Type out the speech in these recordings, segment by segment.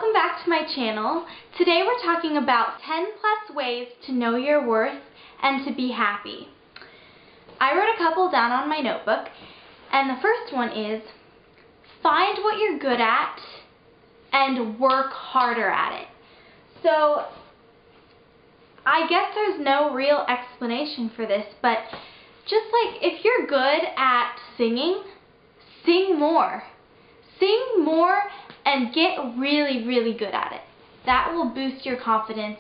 Welcome back to my channel. Today we're talking about 10 plus ways to know your worth and to be happy. I wrote a couple down on my notebook, and the first one is find what you're good at and work harder at it. So I guess there's no real explanation for this, but just like if you're good at singing, sing more. Sing more and get really, really good at it. That will boost your confidence.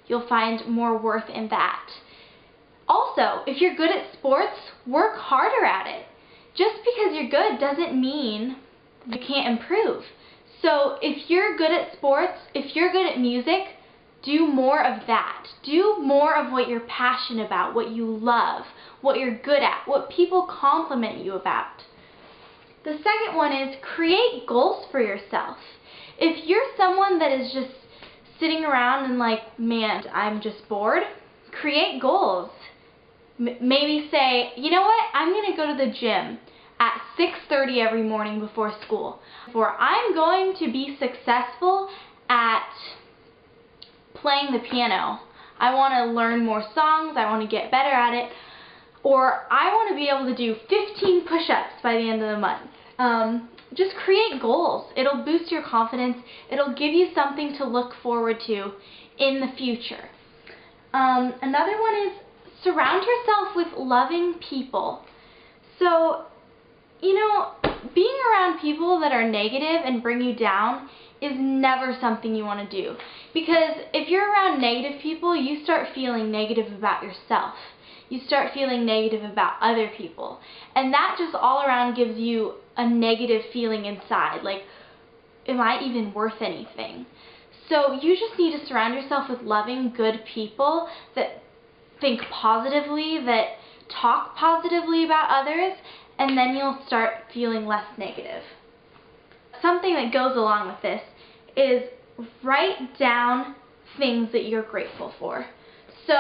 You'll find more worth in that. Also, if you're good at sports, work harder at it. Just because you're good doesn't mean you can't improve. So if you're good at sports, if you're good at music, do more of that. Do more of what you're passionate about, what you love, what you're good at, what people compliment you about. The second one is create goals for yourself. If you're someone that is just sitting around and like, man, I'm just bored, create goals. Maybe say, you know what, I'm going to go to the gym at 6:30 every morning before school. Or I'm going to be successful at playing the piano. I want to learn more songs, I want to get better at it. Or I want to be able to do 15 push-ups by the end of the month. Just create goals. It'll boost your confidence. It'll give you something to look forward to in the future. Another one is surround yourself with loving people. So, you know, being around people that are negative and bring you down is never something you want to do. Because if you're around negative people, you start feeling negative about yourself. You start feeling negative about other people. And that just all around gives you a negative feeling inside. Like, am I even worth anything? So you just need to surround yourself with loving, good people that think positively, that talk positively about others, and then you'll start feeling less negative. Something that goes along with this is write down things that you're grateful for. So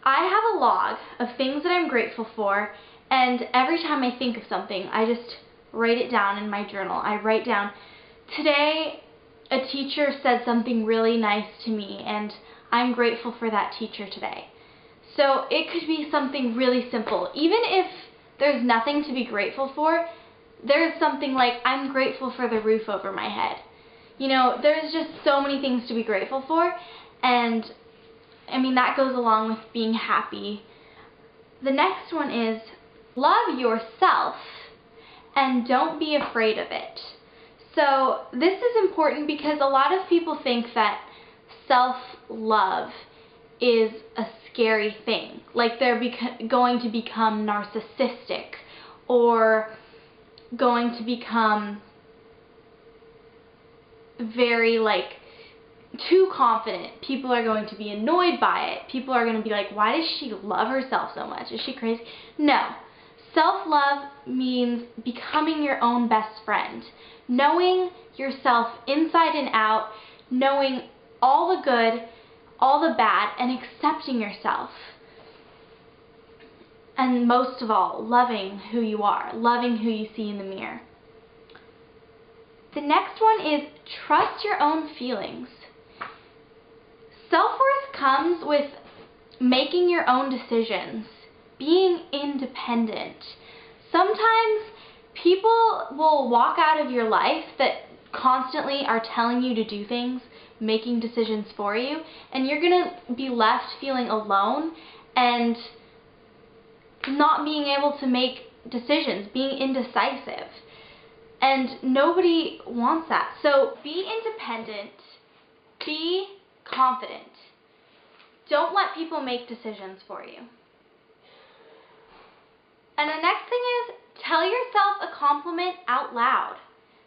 I have a log of things that I'm grateful for, and every time I think of something, I just write it down in my journal. I write down, today a teacher said something really nice to me, and I'm grateful for that teacher today. So it could be something really simple. Even if there's nothing to be grateful for, there's something like, I'm grateful for the roof over my head. You know, there's just so many things to be grateful for, and I mean, that goes along with being happy. The next one is love yourself and don't be afraid of it. So this is important because a lot of people think that self-love is a scary thing. Like they're going to become narcissistic or going to become very too confident. People are going to be annoyed by it. People are going to be like, why does she love herself so much? Is she crazy? No. Self-love means becoming your own best friend. Knowing yourself inside and out, knowing all the good, all the bad, and accepting yourself. And most of all, loving who you are, loving who you see in the mirror. The next one is trust your own feelings. Self-worth comes with making your own decisions, being independent. Sometimes people will walk out of your life that constantly are telling you to do things, making decisions for you, and you're going to be left feeling alone and not being able to make decisions, being indecisive. And nobody wants that. So be independent, be confident. Don't let people make decisions for you. And the next thing is tell yourself a compliment out loud.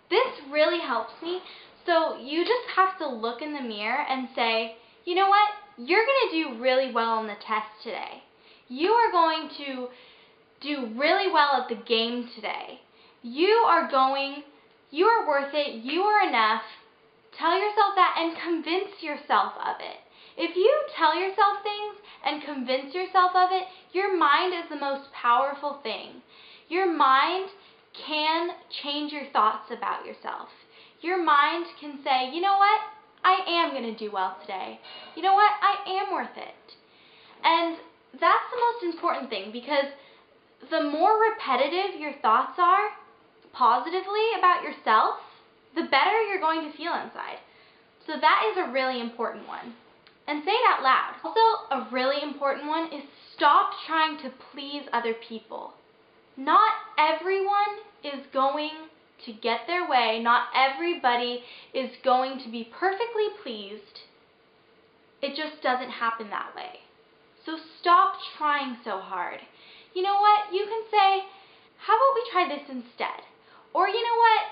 This really helps me. So you just have to look in the mirror and say, you know what? You're going to do really well on the test today. You are going to do really well at the game today. You are worth it, you are enough. Tell yourself that and convince yourself of it. If you tell yourself things and convince yourself of it, your mind is the most powerful thing. Your mind can change your thoughts about yourself. your mind can say, you know what, I am going to do well today. You know what, I am worth it. And that's the most important thing, because the more repetitive your thoughts are positively about yourself, the better you're going to feel inside. So that is a really important one. And say it out loud. Also, a really important one is stop trying to please other people. Not everyone is going to get their way. Not everybody is going to be perfectly pleased. It just doesn't happen that way. So stop trying so hard. You know what? You can say, how about we try this instead? Or you know what?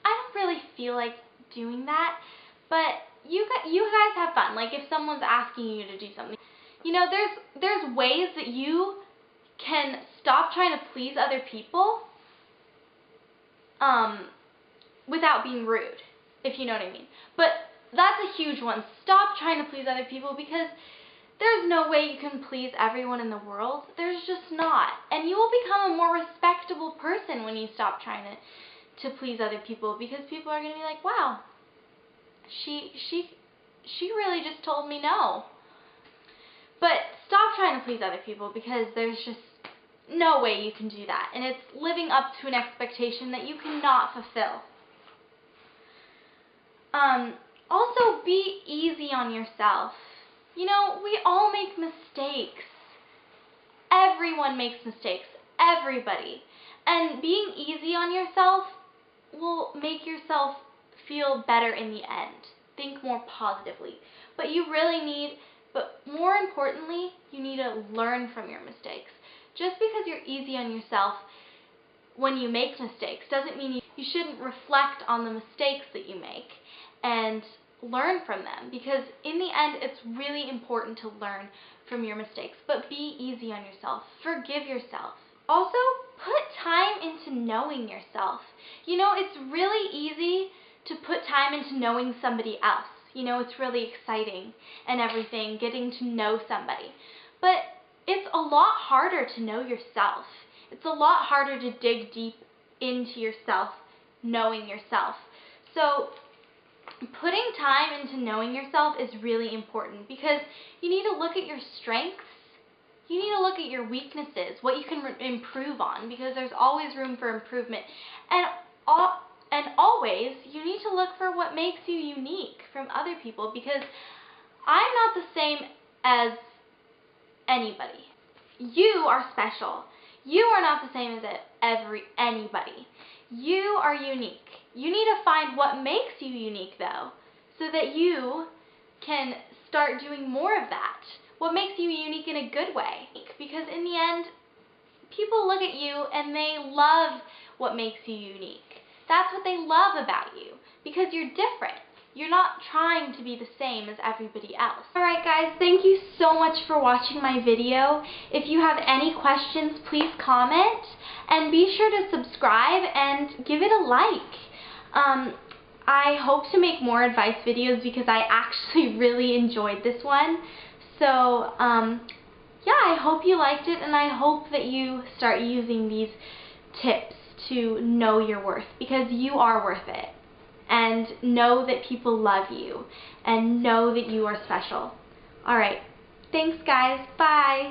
I don't really feel like doing that, but you guys have fun. Like if someone's asking you to do something, you know, there's ways that you can stop trying to please other people without being rude, if you know what I mean. But that's a huge one. Stop trying to please other people, because there's no way you can please everyone in the world. There's just not. And you will become a more respectable person when you stop trying to please other people, because people are going to be like, wow, she really just told me no. But stop trying to please other people, because there's just no way you can do that. And it's living up to an expectation that you cannot fulfill. Also, be easy on yourself. You know, we all make mistakes. Everyone makes mistakes. Everybody. And being easy on yourself will make yourself feel better in the end. Think more positively. But more importantly, you need to learn from your mistakes. Just because you're easy on yourself when you make mistakes doesn't mean you shouldn't reflect on the mistakes that you make and learn from them, because in the end it's really important to learn from your mistakes. But be easy on yourself. Forgive yourself. Also, put time into knowing yourself. You know, it's really easy to put time into knowing somebody else. You know, it's really exciting and everything, getting to know somebody. But it's a lot harder to know yourself. It's a lot harder to dig deep into yourself, knowing yourself. So putting time into knowing yourself is really important, because you need to look at your strengths. You need to look at your weaknesses, what you can improve on, because there's always room for improvement. And always, you need to look for what makes you unique from other people, because I'm not the same as anybody. You are special. You are not the same as anybody. You are unique. You need to find what makes you unique, though, so that you can start doing more of that. What makes you unique in a good way. Because in the end, people look at you and they love what makes you unique. That's what they love about you, because you're different. You're not trying to be the same as everybody else. Alright guys, thank you so much for watching my video. If you have any questions, please comment, and be sure to subscribe and give it a like. I hope to make more advice videos, because I actually really enjoyed this one. So, yeah, I hope you liked it, and I hope that you start using these tips to know your worth, because you are worth it. And know that people love you, and know that you are special. Alright, thanks guys, bye!